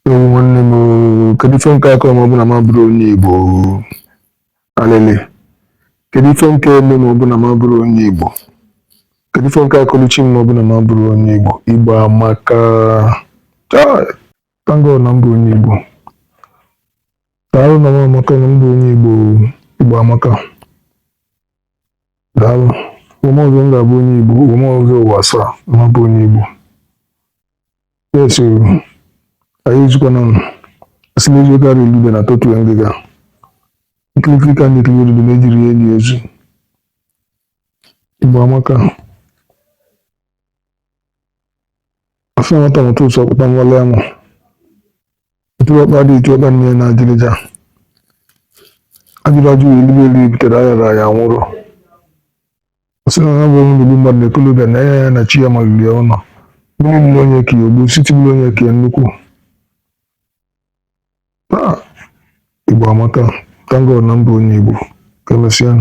nwanne m kedu ife nke akọ ma ọ bụ na ma bụrụ onye Igbo alele kedu ife nke eme ma ọ bụ na ma bụrụ onye Igbo kedu ife nke akọluchi ma ọ bụ na ma bụrụ onye Igbo Igbo amaka thank God na m bụ onye Igbo daalụ na m amaka na m bụ onye Igbo Igbo amaka daalụ ụmụ ọzọ m ga-abụ onye Igbo ụmụ ọzọ ụwa asaa ma bụ onye Igbo yes anyị ejikwana m asị na eziokwu ara elube na tọtụ ngịga nkirikiri ka ndị ekiri elube na-ejiri ya eli ozu Igbo amaka afọ nwata nwata ụsọ ọkpụkpa nwale amụ etu ọkpa dị etu ọkpa nne na adịrịja ajụrụ ajụ elube elu butere ayara ya nwụrụ ọsị na bụ onye Igbo mmadụ na-ekolobịa na ya na chi ya maliri ya ụlọ mmiri mmiri onye ka ogbu siti mmiri onye ka nnukwu Igbo amaka thank God na m bụ onye Igbo ka emesịa